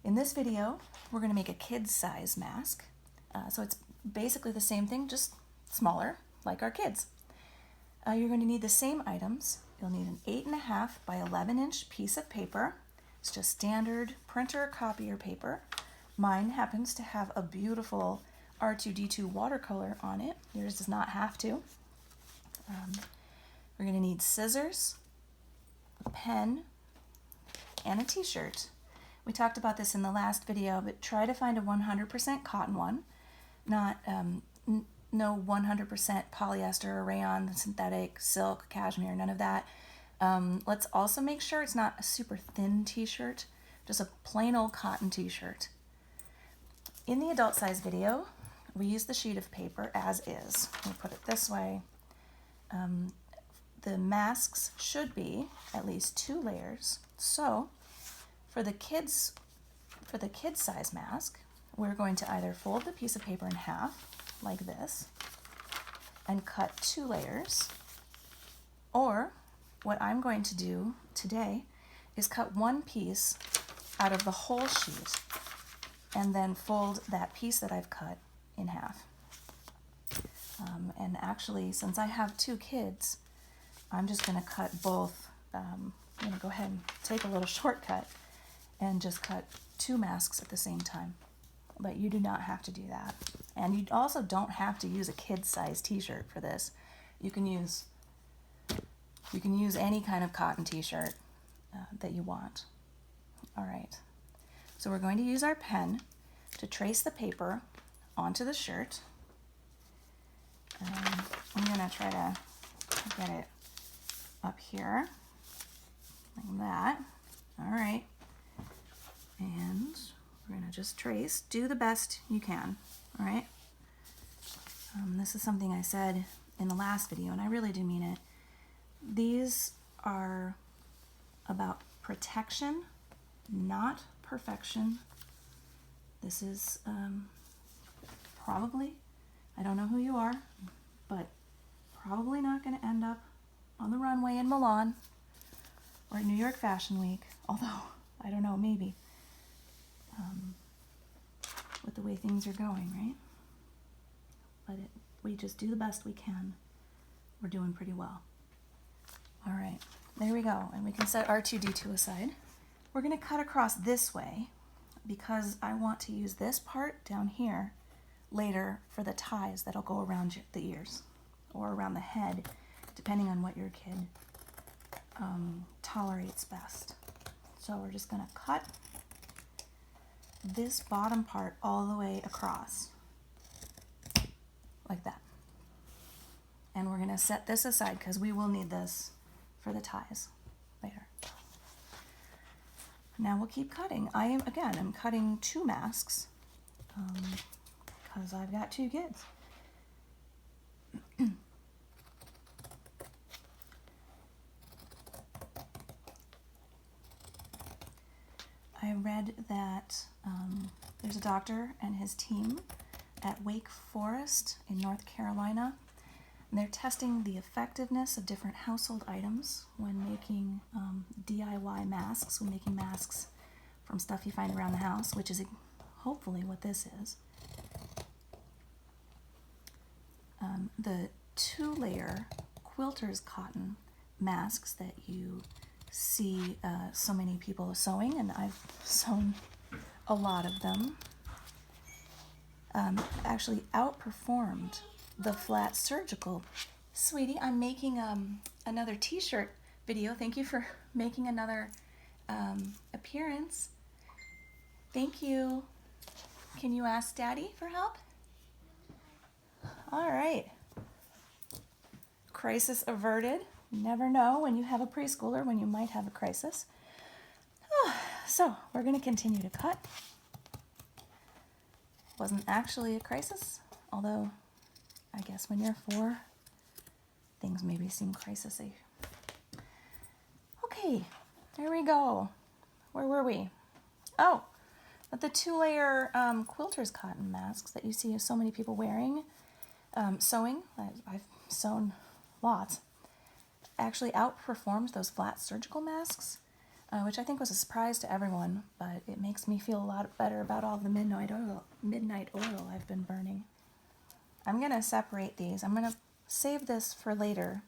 In this video, we're going to make a kid's size mask. So it's basically the same thing, just smaller, like our kids. You're going to need the same items. You'll need an 8.5 by 11-inch piece of paper. It's just standard printer copier paper. Mine happens to have a beautiful R2D2 watercolor on it. Yours does not have to. We're going to need scissors, a pen, and a t-shirt. We talked about this in the last video, but try to find a 100% cotton one, not no 100% polyester or rayon, synthetic, silk, cashmere, none of that. Let's also make sure it's not a super thin t-shirt, just a plain old cotton t-shirt. In the adult size video, we use the sheet of paper as is. We put it this way. The masks should be at least 2 layers. So for the kids size mask, we're going to either fold the piece of paper in half like this and cut 2 layers, or what I'm going to do today is cut one piece out of the whole sheet and then fold that piece that I've cut in half. And actually, since I have 2 kids, I'm just going to cut both. I'm going to go ahead and take a little shortcut and just cut 2 masks at the same time. But you do not have to do that. And you also don't have to use a kid size t-shirt for this. You can use any kind of cotton t-shirt that you want. All right. So we're going to use our pen to trace the paper onto the shirt. I'm going to try to get it up here like that. All right. And we're going to just trace. Do the best you can. All right. This is something I said in the last video, and I really do mean it. These are about protection, not perfection. This is probably, I don't know who you are, but probably not going to end up on the runway in Milan or New York Fashion Week, although, I don't know, maybe, with the way things are going, right? But we just do the best we can. We're doing pretty well. All right, there we go. And we can set R2D2 aside. We're going to cut across this way because I want to use this part down here later for the ties that'll go around the ears or around the head, depending on what your kid tolerates best. So we're just going to cut this bottom part all the way across like that. And we're going to set this aside because we will need this for the ties later. Now we'll keep cutting. I'm cutting 2 masks because I've got 2 kids. I read that there's a doctor and his team at Wake Forest in North Carolina. And they're testing the effectiveness of different household items when making DIY masks, when making masks from stuff you find around the house, which is hopefully what this is. The 2-layer quilter's cotton masks that you see so many people sewing, and I've sewn a lot of them, actually outperformed the flat surgical. Sweetie, I'm making another t-shirt video. Thank you for making another appearance. Thank you. Can you ask Daddy for help? All right. Crisis averted. You never know when you have a preschooler when you might have a crisis. So we're going to continue to cut. Wasn't actually a crisis, although I guess when you're 4, things maybe seem crisisy. Okay, there we go. Where were we? Oh, but the 2-layer quilter's cotton masks that you see so many people wearing, sewing, I've sewn lots, actually outperformed those flat surgical masks. which I think was a surprise to everyone, but it makes me feel a lot better about all the midnight oil I've been burning. I'm going to separate these. I'm going to save this for later,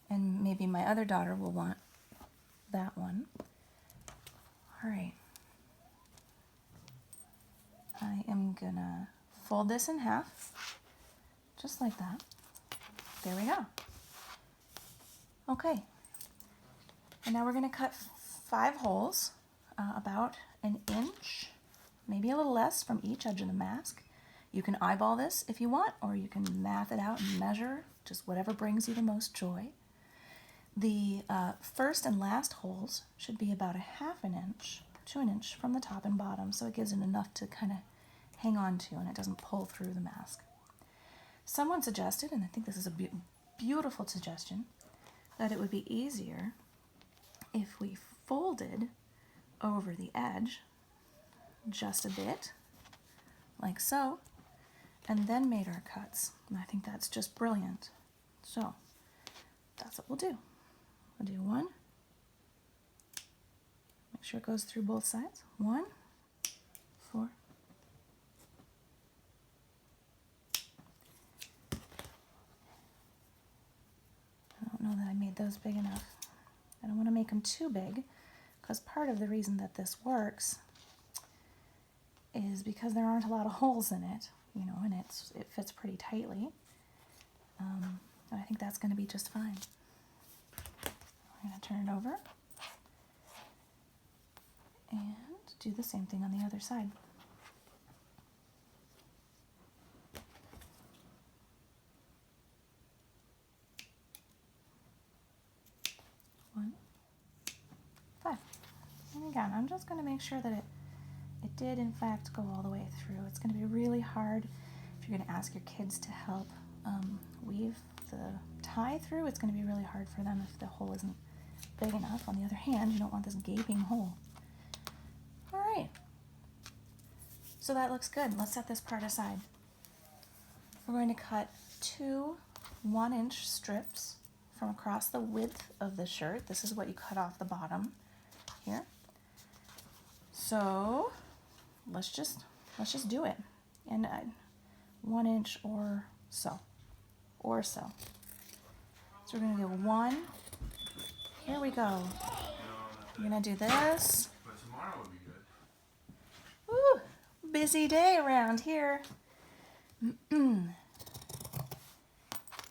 and maybe my other daughter will want that one. All right. I am going to fold this in half, just like that. There we go. Okay. And now we're going to cut 5 holes, about an inch, maybe a little less from each edge of the mask. You can eyeball this if you want, or you can math it out and measure, just whatever brings you the most joy. The first and last holes should be about a half an inch to an inch from the top and bottom, so it gives it enough to kind of hang on to and it doesn't pull through the mask. Someone suggested, and I think this is a beautiful suggestion, that it would be easier if we folded over the edge just a bit, like so, and then made our cuts. And I think that's just brilliant. So that's what we'll do. We'll do 1. Make sure it goes through both sides. 1, 4. I don't know that I made those big enough. I don't want to make them too big, because part of the reason that this works is because there aren't a lot of holes in it, you know, and it fits pretty tightly. And I think that's going to be just fine. I'm going to turn it over and do the same thing on the other side. One, 5. And again, I'm just going to make sure that it did in fact go all the way through. It's going to be really hard if you're going to ask your kids to help weave the tie through. It's going to be really hard for them if the hole isn't big enough. On the other hand, you don't want this gaping hole. All right, so that looks good. Let's set this part aside. We're going to cut 2 1-inch strips from across the width of the shirt. This is what you cut off the bottom here. So let's just do it. And 1 inch or so. So we're gonna do 1. Here we go. We're gonna do this. But tomorrow would be good. Woo! Busy day around here. Now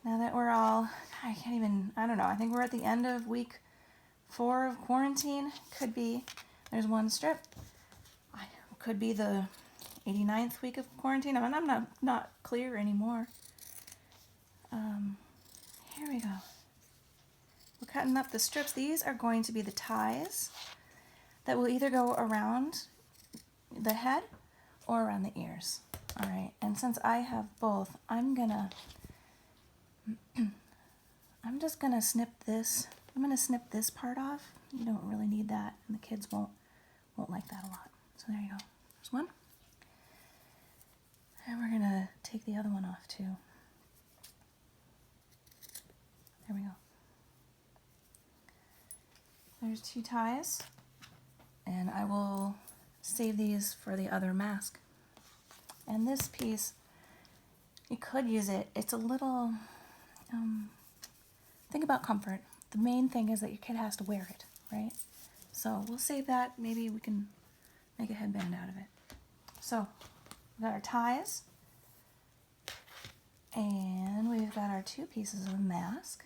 that we're all, I can't even, I don't know, I think we're at the end of week 4 of quarantine. Could be, there's 1 strip. Could be the 89th week of quarantine. I mean, I'm not clear anymore. Here we go. We're cutting up the strips. These are going to be the ties that will either go around the head or around the ears. All right, and since I have both, I'm just gonna snip this. I'm gonna snip this part off. You don't really need that, and the kids won't like that a lot. So there you go. There's 1. And we're gonna take the other one off too. There we go. There's 2 ties, and I will save these for the other mask. And this piece, you could use it. It's a little, think about comfort. The main thing is that your kid has to wear it, right? So we'll save that. Maybe we can make a headband out of it. So we've got our ties, and we've got our 2 pieces of mask.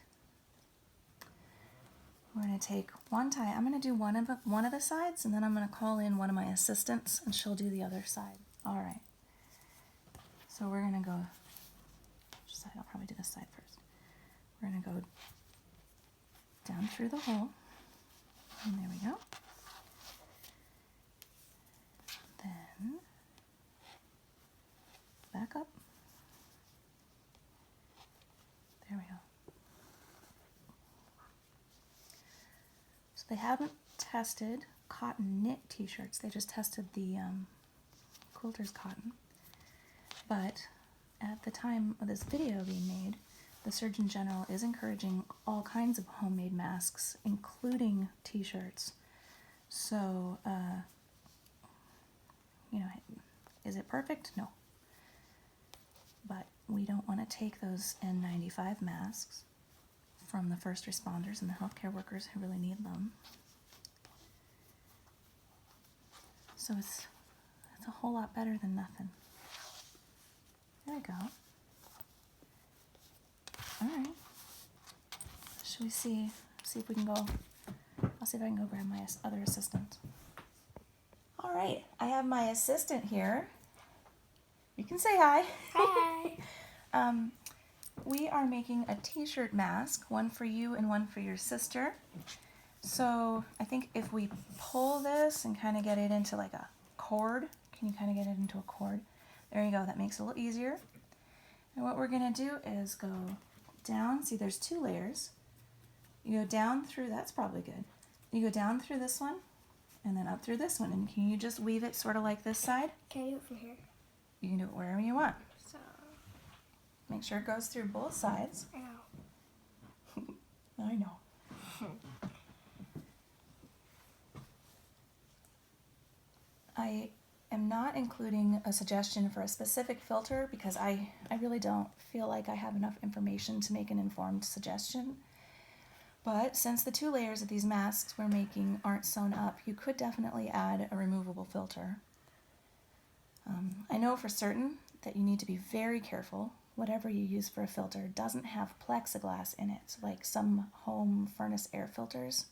We're going to take 1 tie. I'm going to do one of the sides, and then I'm going to call in one of my assistants, and she'll do the other side. All right. So we're going to go, which side? I'll probably do this side first. We're going to go down through the hole, and there we go. Then back up. There we go. So they haven't tested cotton knit t-shirts. They just tested the quilter's cotton. But at the time of this video being made, the Surgeon General is encouraging all kinds of homemade masks, including t-shirts, So, you know, is it perfect? No. But we don't want to take those N95 masks from the first responders and the healthcare workers who really need them. So it's a whole lot better than nothing. There we go. All right. Should we see if we can go? I'll see if I can go grab my other assistant. All right, I have my assistant here. You can say hi. Hi. We are making a t-shirt mask, one for you and one for your sister. So I think if we pull this and kind of get it into like a cord, can you kind of get it into a cord? There you go, that makes it a little easier. And what we're gonna do is go down, see there's 2 layers. You go down through, that's probably good. You go down through this one and then up through this one. And can you just weave it sort of like this side? Can I do it from here? You can do it wherever you want. So, Make sure it goes through both sides. I know. I know. I am not including a suggestion for a specific filter because I really don't feel like I have enough information to make an informed suggestion. But since the 2 layers of these masks we're making aren't sewn up, you could definitely add a removable filter. I know for certain that you need to be very careful. Whatever you use for a filter doesn't have plexiglass in it, like some home furnace air filters.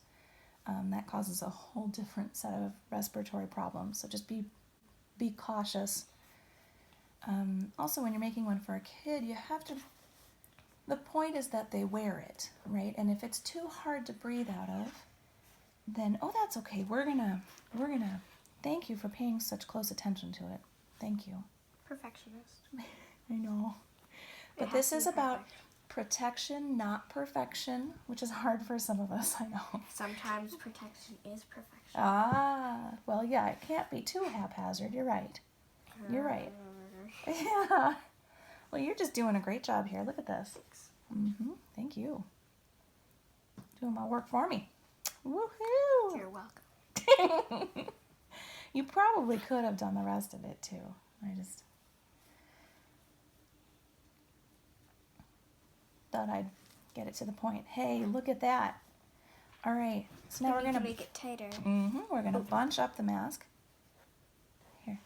That causes a whole different set of respiratory problems. So just be cautious. Also, when you're making one for a kid, you have to. The point is that they wear it, right? And if it's too hard to breathe out of, then that's okay. We're gonna thank you for paying such close attention to it. Thank you. Perfectionist. I know. It But has this to be is about perfect. protection, not perfection, which is hard for some of us, I know. Sometimes protection is perfection. Ah, well, yeah, it can't be too haphazard. You're right. You're right. Yeah. Well, you're just doing a great job here. Look at this. Thank you. Doing my work for me. Woohoo! You're welcome. You probably could have done the rest of it too. I just thought I'd get it to the point. Hey, look at that. All right. So now Then we're you gonna can make it tighter. we're gonna bunch up the mask. Here.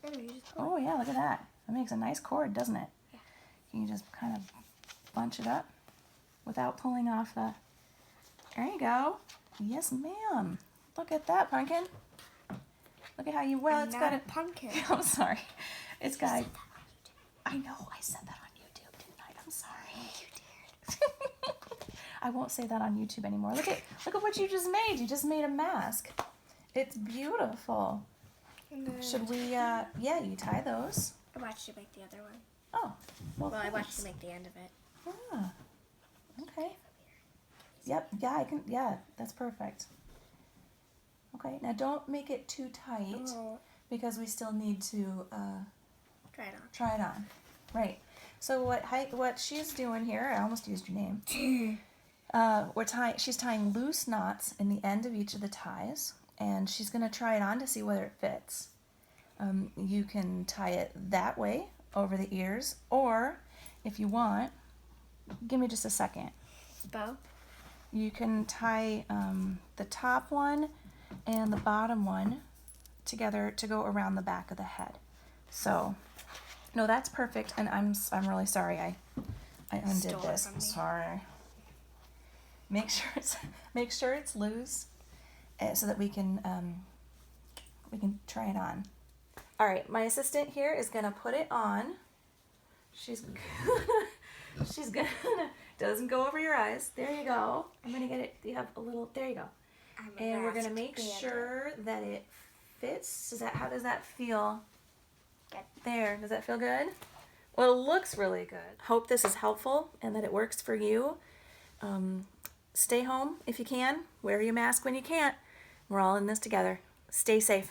Then you just pull Oh yeah, look at that. That makes a nice cord, doesn't it? Yeah. Can you just kind of bunch it up without pulling off the... There you go. Yes, ma'am. Look at that, Pumpkin. Look at how you... Well, I'm it's not got a a... pumpkin. I'm sorry. It's got... You said that on YouTube. I know, I said that on YouTube, didn't I? I'm sorry. You did. I won't say that on YouTube anymore. Look at what you just made. You just made a mask. It's beautiful. And then Should we, yeah, you tie those. I watched you make the other one. Oh, well, Well, I watched thanks. you make the end of it. Ah, okay. Yep, yeah, I can, yeah, that's perfect. Okay, now don't make it too tight Oh, because we still need to try it on. try it on. Right. So what she's doing here, I almost used your name. She's tying loose knots in the end of each of the ties, and she's gonna try it on to see whether it fits. You can tie it that way over the ears, or if you want, give me just a second. Bow? You can tie the top one and the bottom one together to go around the back of the head. So, no, that's perfect, and I'm really sorry I undid Stole it this. from me. Sorry. Make sure it's loose, so that we can try it on. All right, my assistant here is gonna put it on. She's gonna doesn't go over your eyes. There you go. I'm gonna get it. You have a little. There you go. I'm a And we're gonna masked make panda. sure that it fits. How does that feel? Good. There. Does that feel good? Well, it looks really good. Hope this is helpful and that it works for you. Stay home if you can. Wear your mask when you can't. We're all in this together. Stay safe.